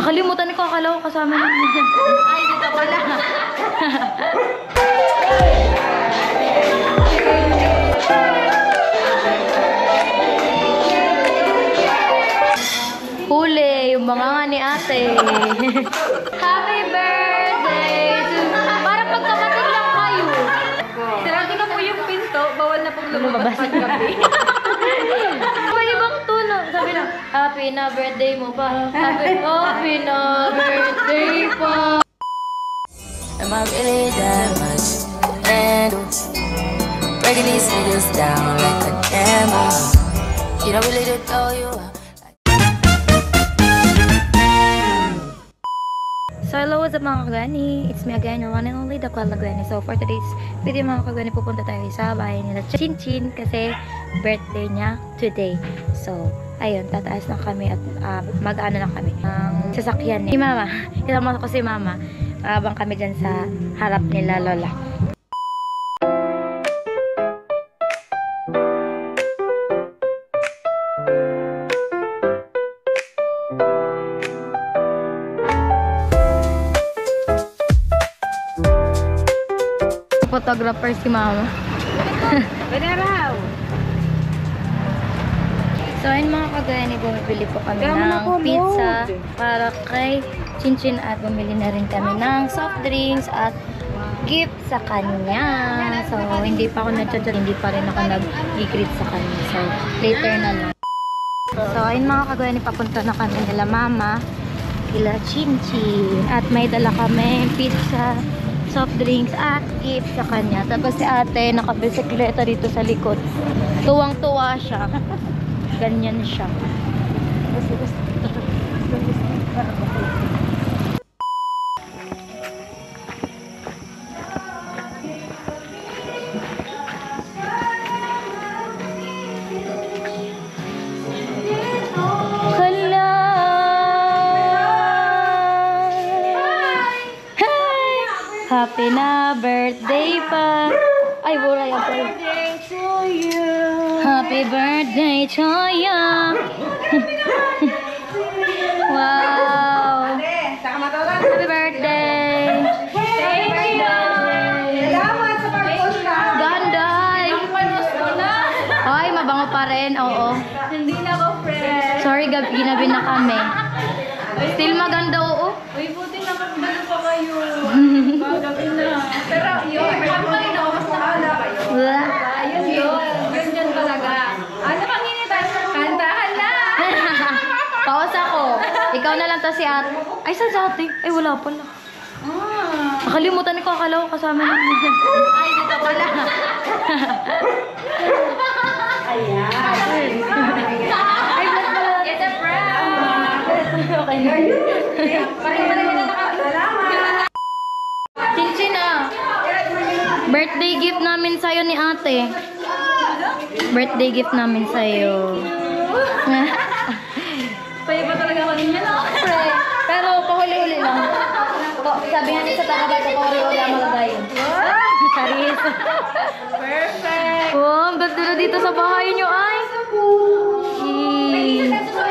Nakalimutan ko, akala ko kasama namin dyan. Ay, dito pala. Huli, yung mga nga ni ate. Happy birthday to... Parang magkapatid lang kayo. Sarado na po yung pinto. Bawal na pong lumabas Lumabas. paggabi. May ibang tunog. Sabi na, happy na birthday mo pa. Happy na birthday pa. Am I really that much? And breaking these niggas down like a camera. You don't really know you are. So hello, what's up mga kagani? It's me again, your one and only, the Kuala Granny. So for today's video mga kagani, pupunta tayo sa bahay nila Chin Chin kasi birthday niya today. So ayun, tataas lang kami at mag-ano lang kami ang sasakyan ni Mama. Kasama ko si Mama habang kami dyan sa harap nila Lola. Photographer si Mama. Benaraw! So ayun mga kagani, bumibili po kami ng pizza para kay Chin Chin at bumili na rin kami ng soft drinks at gift sa kanya. So hindi pa ako nag-chat, hindi pa rin ako nag-greet sa kanya. So later na lang. So ayun mga kagani, papunta na kami nila Mama, kila Chin Chin. At may dala kami pizza, soft drinks at gift sa kanya. Tapos si ate nakabisikleta dito sa likod. Tuwang-tuwa siya. Ganyan siya. Happy na birthday pa. Ay, wala yan pa. Happy birthday to you. Wow. Happy birthday. Thank you! Salamat sa pag-post ka! Ganda. Pag-post ko na! Ay, mabango pa rin. Oo. Hindi na ako friend. Sorry, ginabi na kami. Still maganda, oo. Uy, buti na magdalo pa kayo. Magabi na. Pero yun, alam ko rin ako, mas nakala kayo. Ayun yun. Ganyan talaga. Ano kang hinitay? Kantahan na! Paus ako. Ikaw na lang to si ate. Ay, saan si ate? Ay, wala pala. Nakalimutan ko, akala ko kasama namin dyan. Ay, dito pala. Ayan. Ay, ba't pala? It's a prank! Okay na. Salamat! Chin birthday gift namin sa'yo ni ate. Birthday gift namin sa'yo. Paiba talaga ako ninyo, no? Pero pahuli-huli lang. Sabi nga niya sa tagabay ko, pahuli-huli ang malagay. Charis. Perfect! Oh, ang ganda na dito sa bahay niyo, ay.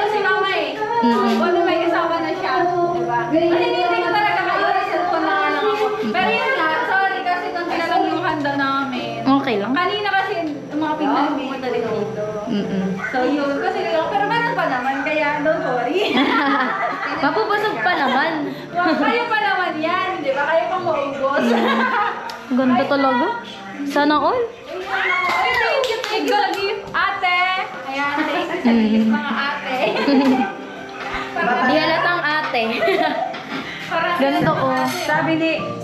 Si Mama eh. Ano may kasama na siya. Diba? Hindi ko talaga kayo. Cellphone na lang ako. Pero yun nga, sorry kasi kung lang yung handa namin. Okay lang. Kanina kasi yung mga pinag pumunta rin dito. So yun, kasi pero meron pa naman, kaya don't worry. Mapupusog pa naman. Kayo pa naman yan, di ba? Kayo pang maubos. Ganda talaga. Sana all. Ay, thank you, gift, ate. Ayan, thank you sa gift, mga ate. Di halatang ate. Ganda oh.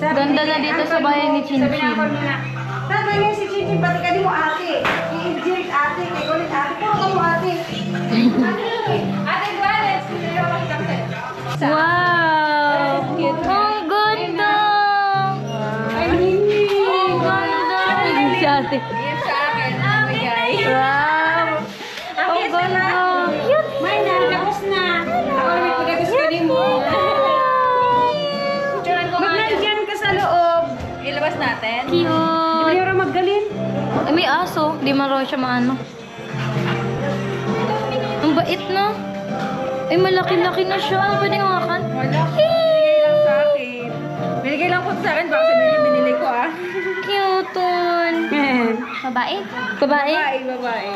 Ganda na dito sa bahay ni Chin Chin. Sabi niya si Chichi, pati ka di mo ate. I-inject ate, kay ulit ate. Puro ka mo ate. Ate Gladys, hindi ko makita ko sa'yo. Wow! Ang ganda! Ay, Nini! Ang ganda! Si ate. Gift sa akin, namigay. Wow! Ang ganda! Cute! May na, tapos na. Ako may pagkagusto din mo. Magnandyan ka sa loob. Ilabas natin. Cute! Hindi mo maggalin. Ay, may aso. Di man raw siya maano. Ang bait na. Ay, malaki-laki na siya. Pwede nga kan. Wala ko. Binigay lang sa akin. Binigay lang po sa akin. Baka sabihin binili ko ah. Cute. Babae? Babae? Babae.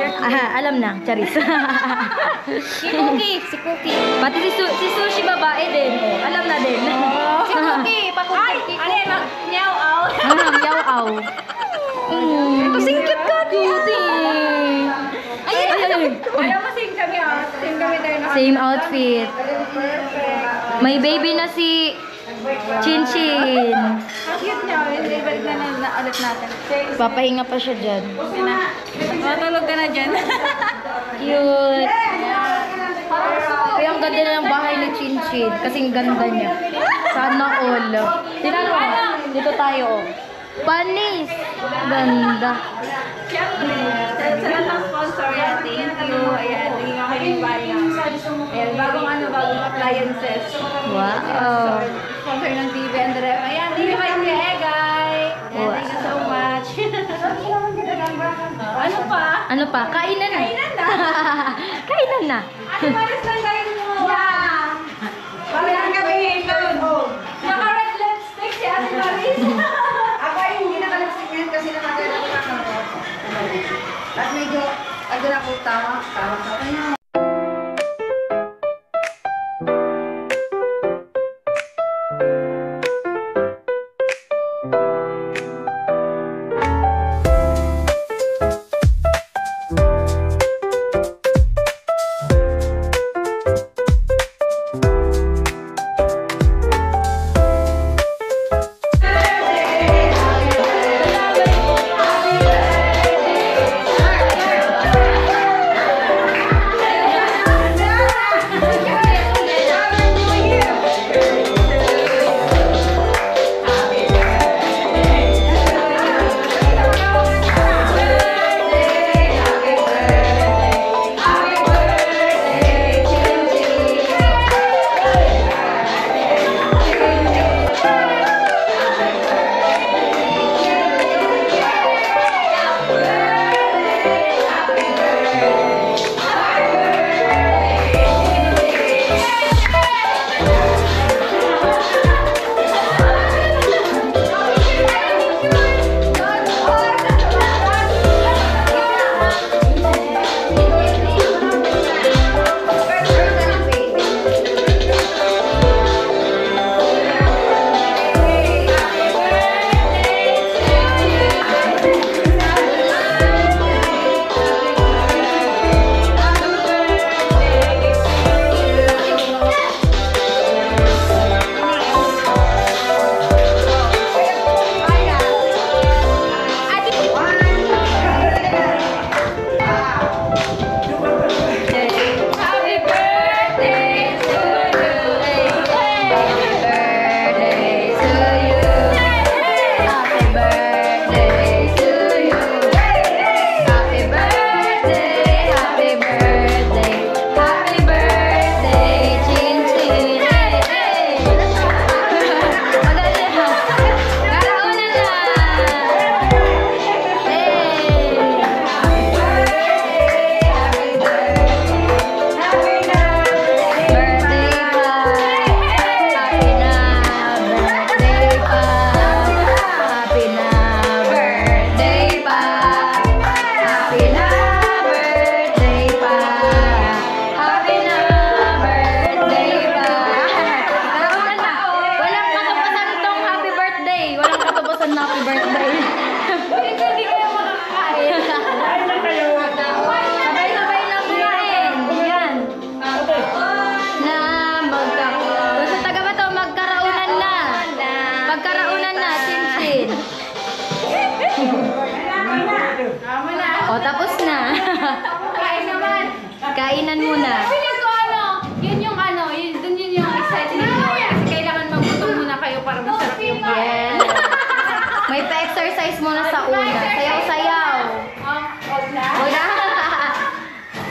Alam na, Charis. Si Cookie. Si Cookie. Pati si Sushi babae din. Alam na din. Si Cookie. Pakuki. Ay, mag-nyaw out. Yaw-aw. Kasing cute ka, cutie. Ay. Ayaw mo same kami ah. Same kami tayo na. Same outfit. Perfect. May baby na si Chinchin. Ang cute niya. Ibalik na ulit natin. Papahinga pa siya dyan. Matulog ka na dyan. Cute. Kaya ang ganda na ng bahay ni Chinchin. Kasing ganda niya. Sana all. Dito tayo. Panis. Ganda. Siyempre, sa lahat ng sponsor yan, thank you. Ayan, naging ako yung bayan. Ayan, bagong appliances. Wow. Sponsor ng TV and the ref. Ayan, thank you kay Kuya Egay. Ayan, thank you so much. Ano pa? Ano pa? Kainan na. Kainan na. Kainan na. Ano maris lang kayo mo? Yeah. Parang kami doon. Naka-red lipstick si Ate Maris. Ako ay hindi nakalipstick ngayon kasi nakagana ko na at medyo, ano na po, tama sa kanya. O, tapos na. Kain naman. Kainan muna. Feeling ko yun yung yun yung exciting nyo. Kasi kailangan magbuto muna kayo para masarap yung kain. Yes. May pa-exercise muna sa una. Sayaw-sayaw. Wala.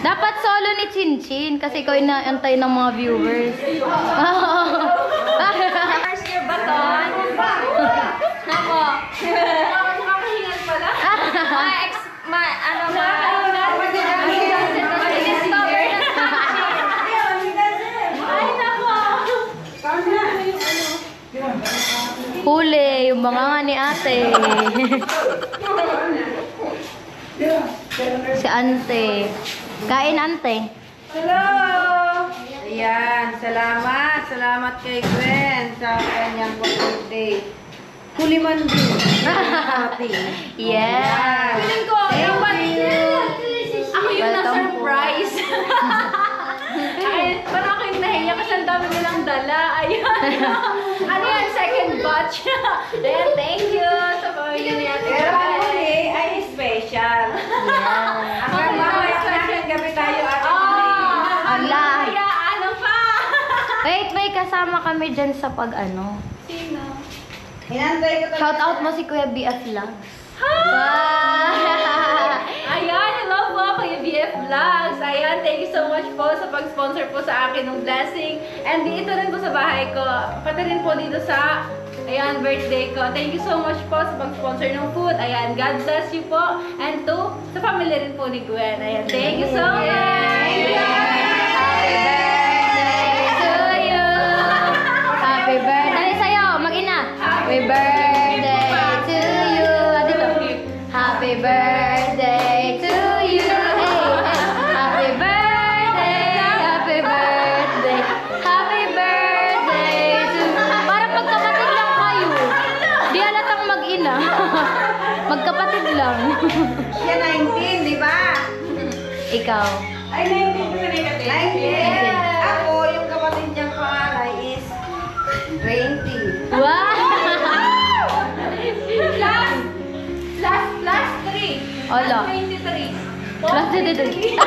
Dapat solo ni Chinchin kasi ikaw inaantay ng mga viewers. First year baton. Nako. Nakakahingal pala. Ay, nako. Huli, yung mga nga ni ate. Si ante. Kain ante. Hello! Ayan, salamat. Salamat kay Gwen sa kanyang birthday. Huli man din. Happy. Yeah. Feeling ko, yung ako yung na-surprise. Ay, parang ako yung nahiya kasi ang dami nilang dala. Ayun. Ano yan? Second batch. Then, thank you sa pamilya ni Ate Pero ang Gwen. huli ay special. Yeah. Hanggang mamaya namin gabi tayo at Ala. Kaya, ano pa? Wait, may kasama kami dyan sa pag-ano. Sino? Hinantay ko talaga. Shout out mo si Kuya BF Vlogs. Ayan, hello po, Kuya BF Vlogs. Ayan, thank you so much po sa pag-sponsor po sa akin ng blessing. And dito rin po sa bahay ko. Pati rin po dito sa, ayan, birthday ko. Thank you so much po sa pag-sponsor ng food. Ayan, God bless you po. And to, sa family rin po ni Gwen. Ayan, thank you so much. Happy birthday to you. Happy birthday sa'yo, mag-ina. Happy birthday to you. Dito. Happy birthday to you. Hey, hey. Happy birthday. Happy birthday. Happy birthday to Parang magkapatid lang kayo. Di halatang mag-ina. Magkapatid lang. Siya 19, di ba? Ikaw. Ay, 19 ko na 19. Ako, yung kapatid niyang pangalan is 20. Wow! Plus 3. Ala. 23. Plus 23.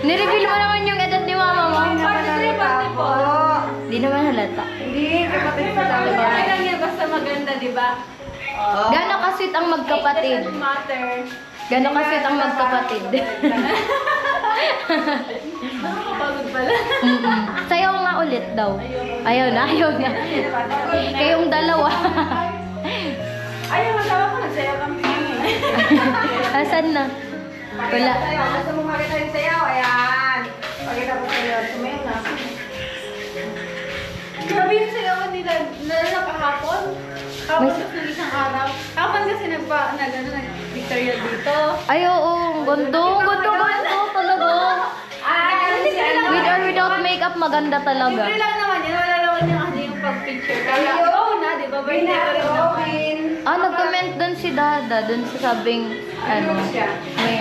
Nireveal mo naman yung edad ni mama mo. Ako. Hindi naman halata. Hindi, kapatid ko Okay talaga. lang yan, basta maganda, di ba? Gano'n kasweet ang magkapatid? It doesn't matter. Gano'n kasweet ang magkapatid? Nakakapagod pala. Sayaw nga ulit daw. Ayaw na, ayaw na. Kayong dalawa. Ayaw, masawa ko, nagsayaw kami. Asan na? Wala. Gusto mo makita yung sayaw? Ayan. Pakita ko sa'yo. Sumayaw na. Grabe yung sayawan nila na kahapon. Kahapon May- kasi ng isang araw. Kahapon kasi nag-Victoria dito. Ay, oo. Gondo talaga. Kasi lang. With or without makeup, maganda talaga. Libre lang naman yun. Wala naman yung kasi yung pag-picture. Kaya, Ayun. oo na, di ba? Birthday ko rin naman. Robin. Nag-comment dun si Dada, dun sa sabing,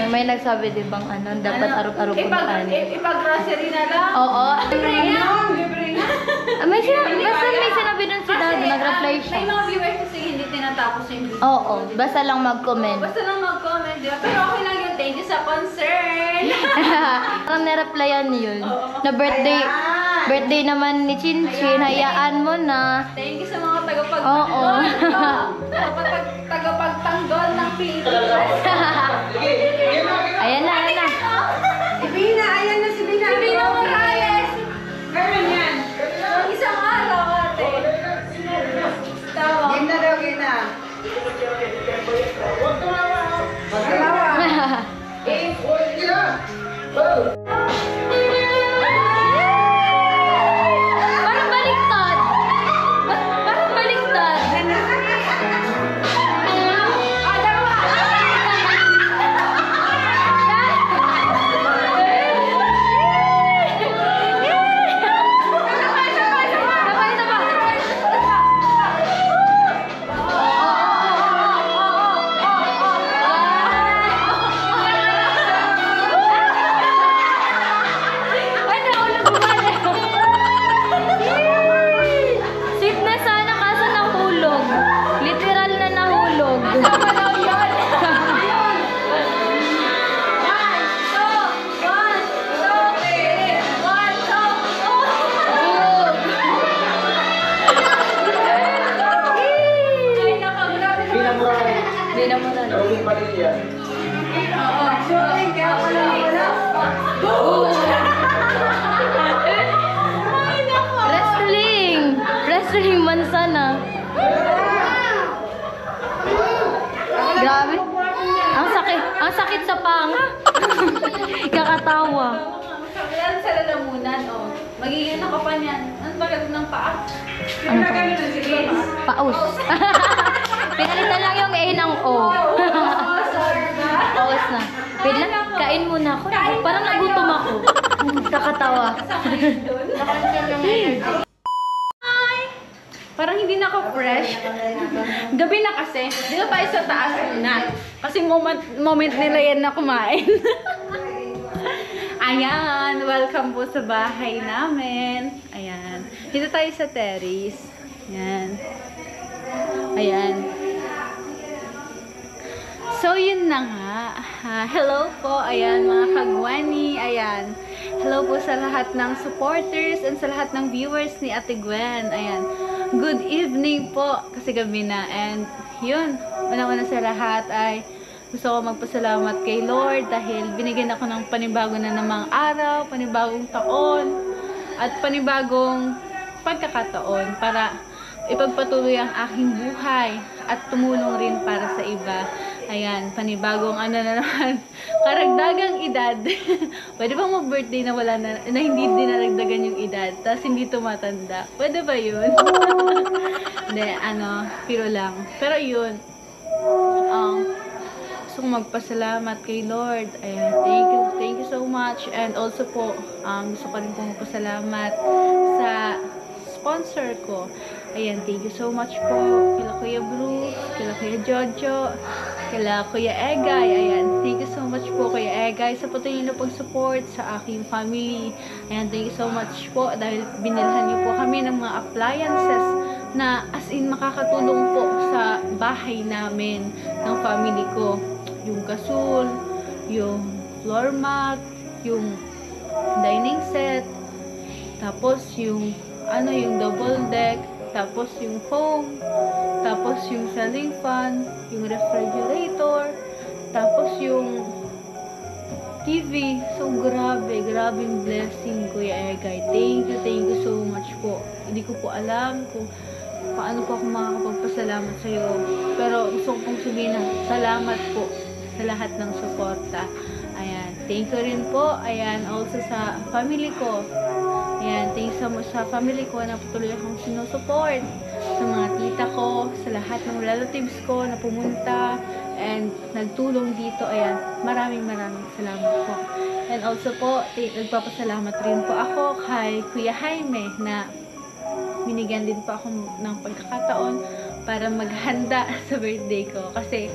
may nagsabi di bang dapat araw-araw puntahan. Ipag-grocery na lang. Oo. Libre nga. Basta may sinabi dun si Dada, nag-reply siya. May mga viewers kasi hindi tinatapos yung video. Oo, basta lang mag-comment. Basta lang mag-comment, di ba? Pero okay lang yun. Thank you sa concern. Ang na-replyan yun. Na birthday naman ni Chinchin, hayaan mo na. Thank you sa mga tagapagtanggol. Oo. Tagapagtanggol ng Pilipinas. Ayan na. Si Bina, ayan na si Bina. Si Bina Morales. Meron yan. Ang isang araw, ate. Tawa. Game na daw, game na. Magkalawa. Parang baliktad. Parang baliktad. Sweet na sana kaso nahulog. Literal na nahulog. Hindi na mo na. Wrestling mansana. Grabe. Ang sakit sa panga. Kakatawa. sa lalamunan, oh. Magiging ako pa niyan. Ano ba ganun ng paa? Ano pa? Paus. Pinalitan lang yung A ng O. Paus na. Wait lang, kain muna ako. Parang nagutom ako. Kakatawa. Parang hindi na ako fresh. Gabi na kasi. Dito tayo sa taas muna. Kasi moment nila yan na kumain. Ayan, welcome po sa bahay namin. Ayan. Dito tayo sa terrace. Ayan. Ayan. So, yun na nga. Hello po. Ayan, mga kagwani. Ayan. Hello po sa lahat ng supporters and sa lahat ng viewers ni Ate Gwen. Ayan. Good evening po, kasi gabi na. And yun, una-una sa lahat ay gusto ko magpasalamat kay Lord dahil binigyan ako ng panibago na namang araw, panibagong taon, at panibagong pagkakataon para ipagpatuloy ang aking buhay at tumulong rin para sa iba. Ayan, panibagong ano na naman, karagdagang edad. Pwede bang mag-birthday na wala na hindi dinaragdagan yung edad, tapos hindi tumatanda? Pwede ba yun? Hindi, piro lang. Pero yun, gusto kong magpasalamat kay Lord. Ayan, thank you so much. And also po, gusto ko rin pong magpasalamat sa sponsor ko. Ayan, thank you so much po kila Kuya Bruce, kila Kuya Jojo, kila Kuya Egay. Ayan, thank you so much po Kuya Egay sa patuloy na pag-support sa aking family. Ayan, thank you so much po dahil binilhan niyo po kami ng mga appliances na as in makakatulong po sa bahay namin ng family ko. Yung gasol, yung floor mat, yung dining set, tapos yung yung double deck, tapos yung foam, tapos yung ceiling fan, yung refrigerator, tapos yung TV. So, grabing blessing, Kuya Egay. Thank you so much po. Hindi ko po alam kung paano po ako makakapagpasalamat sa iyo. Pero gusto ko pong sabihin na salamat po sa lahat ng suporta. Ayan. Thank you rin po. Ayan. Also sa family ko. Ayan, thanks so much sa family ko na patuloy akong sinusupport. Sa mga tita ko, sa lahat ng relatives ko na pumunta and nagtulong dito. Ayan, maraming salamat po. And also po, nagpapasalamat rin po ako kay Kuya Jaime na binigyan din po ako ng pagkakataon para maghanda sa birthday ko. Kasi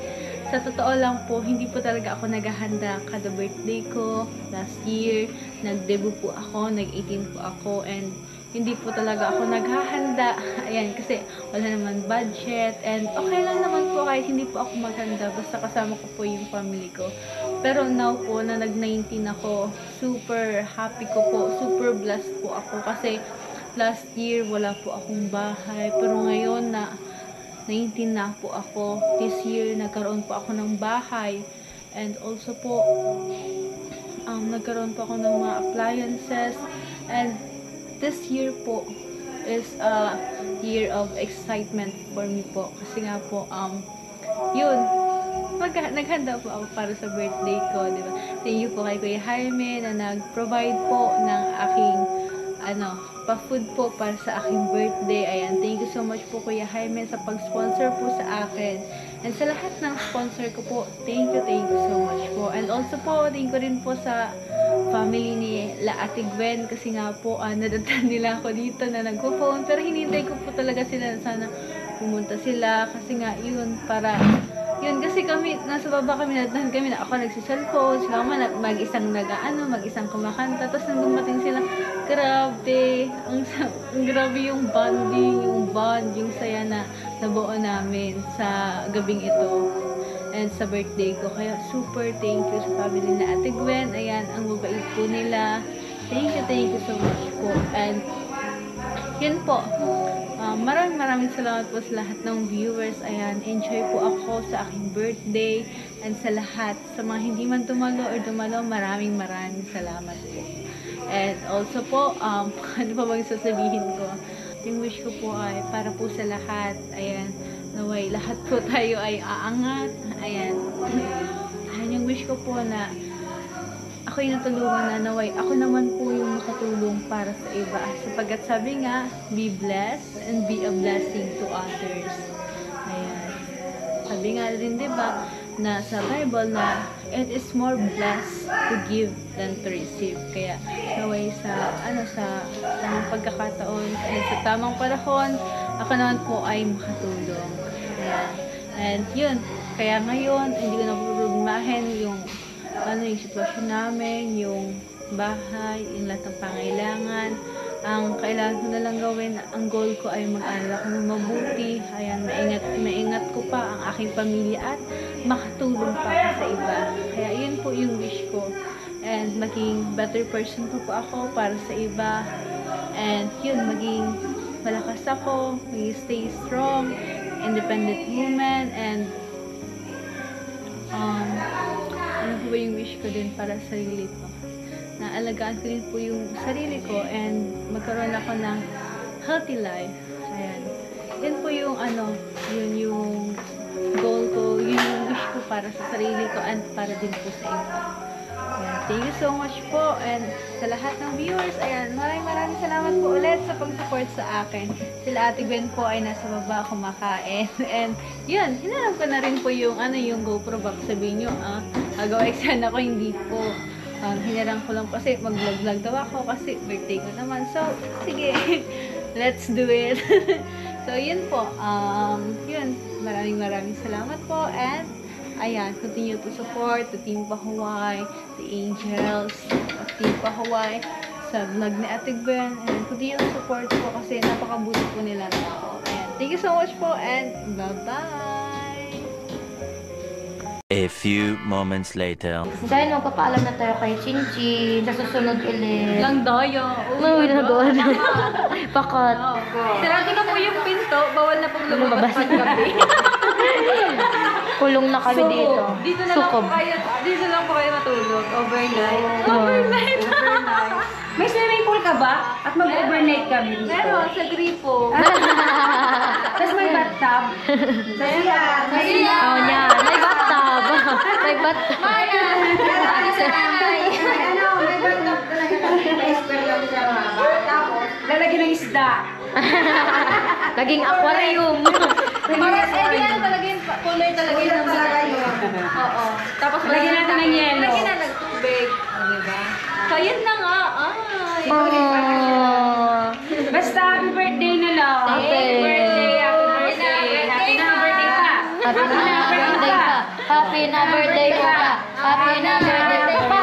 sa totoo lang po, hindi po talaga ako naghahanda kada birthday ko. Last year, nag-debut po ako, nag-18 po ako, and hindi po talaga ako naghahanda. Ayan, kasi wala naman budget, and okay lang naman po kahit hindi po ako maghanda, basta kasama ko po yung family ko. Pero now po, na nag-19 ako, super happy ko po, super blessed po ako, kasi last year, wala po akong bahay, pero ngayon na 19 na po ako. This year, nagkaroon po ako ng bahay. And also po, nagkaroon po ako ng mga appliances. And this year po is a year of excitement for me po. Kasi nga po, yun, naghanda po ako para sa birthday ko, diba? Thank you po kay Kuya Jaime na nag-provide po ng aking pa-food po para sa aking birthday. Ayan, thank you so much po Kuya Jaime sa pag-sponsor po sa akin. And sa lahat ng sponsor ko po, thank you so much po. And also po, thank you rin po sa family ni Ate Gwen kasi nga po, nadatan nila ako dito na nagpo-phone. Pero hinintay ko po talaga sila na sana pumunta sila kasi nga yun, para yun, kasi kami, nasa baba kami, natahan kami na ako nagsiselfone, sila mag-isang mag-isang kumakanta, tapos nang dumating sila, grabe, grabe yung bonding, yung saya na nabuo namin sa gabing ito, and sa birthday ko. Kaya super thank you sa family na Ate Gwen. Ayan, ang mabait po nila. Thank you so much po. And yun po, maraming salamat po sa lahat ng viewers. Ayan, enjoy po ako sa aking birthday, and sa lahat, sa mga hindi man dumalo or dumalo, maraming salamat po. And also po, ano pa bang sasabihin ko? Yung wish ko po ay para po sa lahat. Ayan, naway lahat po tayo ay aangat. Ayan, yung wish ko po na ako ako'y natulungan na naway ako naman po yung makatulong para sa iba. Sapagkat sabi nga, be blessed and be a blessing to others. Ayan. Sabi nga rin, di ba, na sa Bible na it is more blessed to give than to receive. Kaya naway sa tamang pagkakataon and sa tamang panahon, ako naman po ay makatulong. Ayan. And yun, kaya ngayon, hindi ko na problemahin yung sitwasyon namin, yung bahay, yung lahat ng pangailangan. Ang kailangan ko na lang gawin, ang goal ko ay mag-aral ako ng mabuti. Ayan, maingat ko pa ang aking pamilya at makatulong pa ako sa iba. Kaya yun po yung wish ko. And maging better person po ako para sa iba. And yun, maging malakas ako, maging stay strong, independent woman, and ano po ba yung wish ko din para sa sarili ko? Naalagaan ko din po yung sarili ko and magkaroon ako ng healthy life. Ayan. Yan po yung yun yung goal ko, yun yung wish ko para sa sarili ko and para din po sa iba. Ayan. Thank you so much po and sa lahat ng viewers, ayan, maraming salamat po ulit sa pag-support sa akin. Sila Ate Gwen po ay nasa baba kumakain and yun, hinanap ko na rin po yung yung GoPro, baka sabihin nyo, agawa sana ko, hindi po. Hinarang ko lang kasi mag-vlog daw ako kasi birthday ko naman. So, sige, let's do it. So, yun po. Yun, maraming salamat po and ayan, continue to support the Team Pahuway, the Angels of Team Pahuway sa vlog ni Ate Gwen. And continue to support po kasi napakabuti po nila ako. And thank you so much po and bye-bye! A few moments later. Dahil magpapaalam na tayo kay Chinchin. Sa susunod ulit. Lang dayo. Uy, nagawad. Pakot. Sarado na po yung pinto. Bawal na pong lumabas paggabi. Kulong na kami dito. Dito lang po kayo matulog. Overnight. Overnight. May swimming pool ka ba? At mag-overnight kami dito. Meron, sa gripo. Tapos may bathtub. Oh, yan. May bathtub. May bathtub. May bathtub talaga. May square lang siya. Tapos, lalagyan ng isda. Naging aquarium. Talaga yung kulay talaga yung Oo. Tapos Lagyan natin ng yelo. Lagyan na ng tubig. Diba? So, yun na nga. Basta happy birthday na lang. Happy birthday. Happy na birthday pa. Happy na birthday pa. Happy na birthday pa. Happy na birthday pa.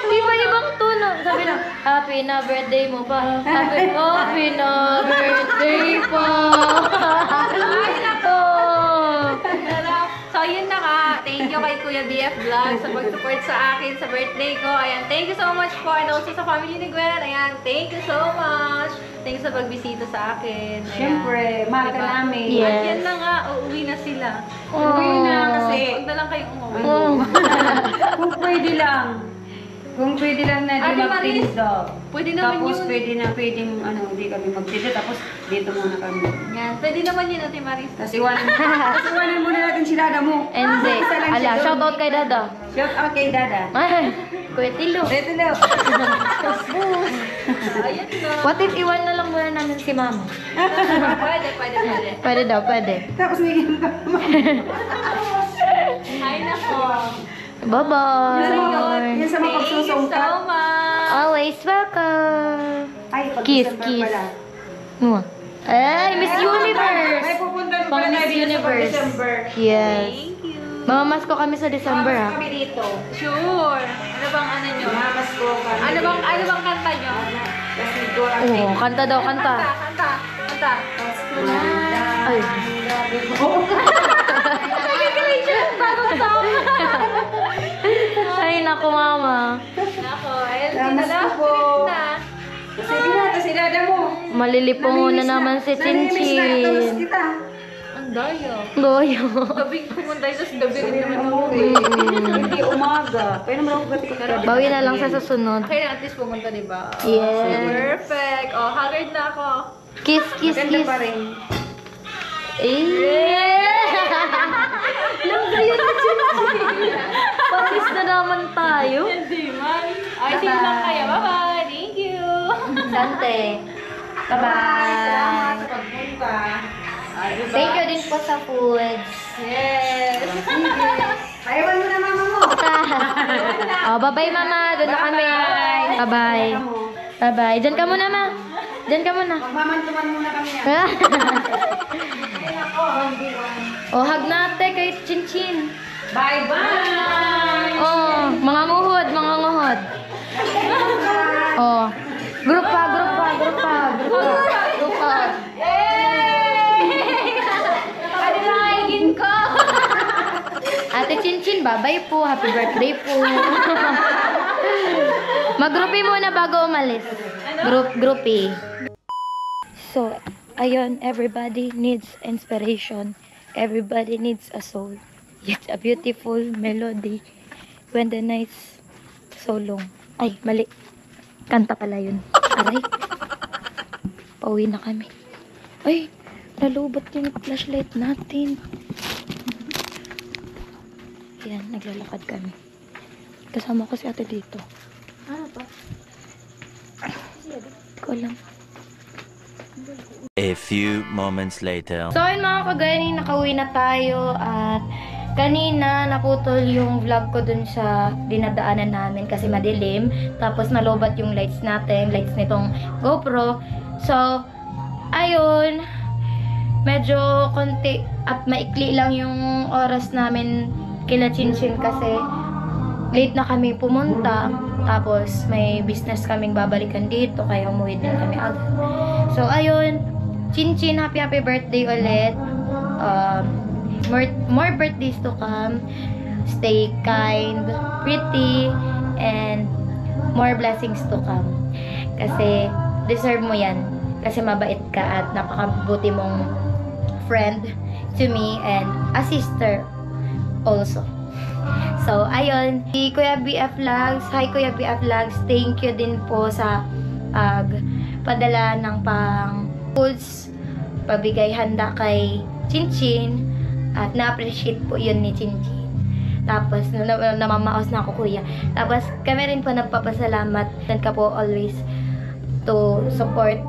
Di ba ibang tono? Sabi na, happy na birthday mo pa. Happy na birthday pa. So, yun na nga. Thank you kay Kuya BF Vlog sa pag-support sa akin sa birthday ko. Ayan, thank you so much po. And also sa family ni Gwen. Ayan, thank you so much. Thank you sa pagbisita sa akin. Ayan. Siyempre, mahal ka namin. Yes. At yan na nga, uuwi na sila. Uwi na kasi. Huwag na lang kayong umuwi. Kung pwede lang. Kung pwede lang na di Ate Maris, magtinda. pwede naman Tapos yun. pwedeng hindi kami magtinda. Tapos dito muna kami. Yan, pwede naman yun, Ate Maris. Tapos iwanan muna natin si Dada mo. Hindi. Isa lang siya Ala, doon. shoutout kay Dada. Shout out kay Dada. Ay, Kuya Tilo. Ito na. Ayan na. What if iwan na lang muna namin si Mama? Pwede. Pwede daw, pwede. Tapos bigyan ka. Ay, nako. Bye-bye. Yan sa mga Thank you pagsusungkat. so much. Always welcome. Ay, Kiss, pag-December kiss. pala. Ay, Miss Universe. May pupunta rin Pang pala Miss tayo dito sa Universe. December. Yes. Thank you. Mamamas ko kami sa December, Tapos ha? kami dito. Sure. Ano bang ano nyo? Mamas ko kami. Ano bang kanta nyo? Tapos may Dora Oo, kanta daw, kanta. Kanta. Ay. Ay, naku, Mama. Nako, ayun. Salamat Dito na. po. Dito na. Sige na, tapos idada mo. Malilipungan na naman si Namimiss na, tapos Chinchin. kita. Ang dayo. Goyo. Gabing pumunta tapos gabi rin naman Ano ako. Hindi umaga. Pwede naman ako gabi ka. Bawi na lang sa susunod. Okay na, at least pumunta, diba? Yes. Perfect. Oh, haggard na ako. Kiss, kiss, Ganda kiss. pa rin. Eh. Alis na naman tayo. Hindi man. Ay, sino lang kaya? Bye-bye. Thank you. Sante. Bye-bye. Salamat sa pagpunta. Thank you din po sa foods. Yes. Ayawan mo na mama mo. Oh, bye-bye mama. Doon na kami. Bye-bye. Bye-bye. Diyan ka muna, ma. Diyan ka muna. Magmamantuman muna kami yan. Oh, hug natin kay Chinchin. Bye-bye. Oh, mga nguhod, mga nguhod. Oh, group pa. Panilangin ko. Ate Chinchin, bye-bye po. Happy birthday po. Mag-groupie muna bago umalis. Groupie. So, ayun, everybody needs inspiration. Everybody needs a soul. It's a beautiful melody when the night's so long. Ay, mali. Kanta pala yun. Aray. Pauwi na kami. Ay, nalubot yung flashlight natin. Yan, naglalakad kami. Kasama ko si ate dito. Ano to? Hindi ko alam. A few moments later. So ayun mga kagani, nakauwi na tayo at kanina naputol yung vlog ko dun sa dinadaanan namin kasi madilim. Tapos nalobat yung lights natin, lights nitong GoPro. So, ayun, medyo konti at maikli lang yung oras namin kila Chinchin kasi late na kami pumunta. Tapos may business kaming babalikan dito kaya umuwi din kami agad. So, ayun, Chinchin, happy birthday ulit. More birthdays to come. Stay kind, pretty, and more blessings to come. Kasi deserve mo yan. Kasi mabait ka at napakabuti mong friend to me and a sister also. So, ayun. Si Kuya BF Vlogs. Hi, Kuya BF Vlogs. Thank you din po sa padala ng pang foods, pabigay handa kay Chinchin. At na-appreciate po yun ni Chinchin. Tapos, namamaos na ako, Kuya. Tapos, kami rin po nagpapasalamat. Dan ka po always to support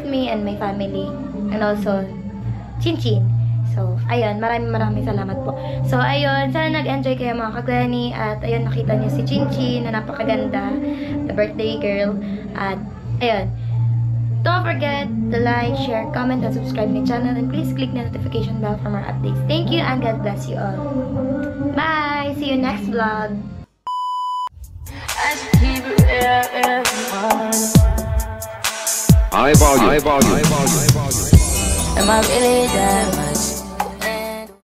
me and my family. And also, Chinchin. So, ayun, maraming salamat po. So, ayun, sana nag-enjoy kayo mga kagani. At ayun, nakita niyo si Chinchin na napakaganda. The birthday girl. At ayun, don't forget to like, share, comment, and subscribe my channel. And please click the notification bell for more updates. Thank you and God bless you all. Bye! See you next vlog. Am I really that much?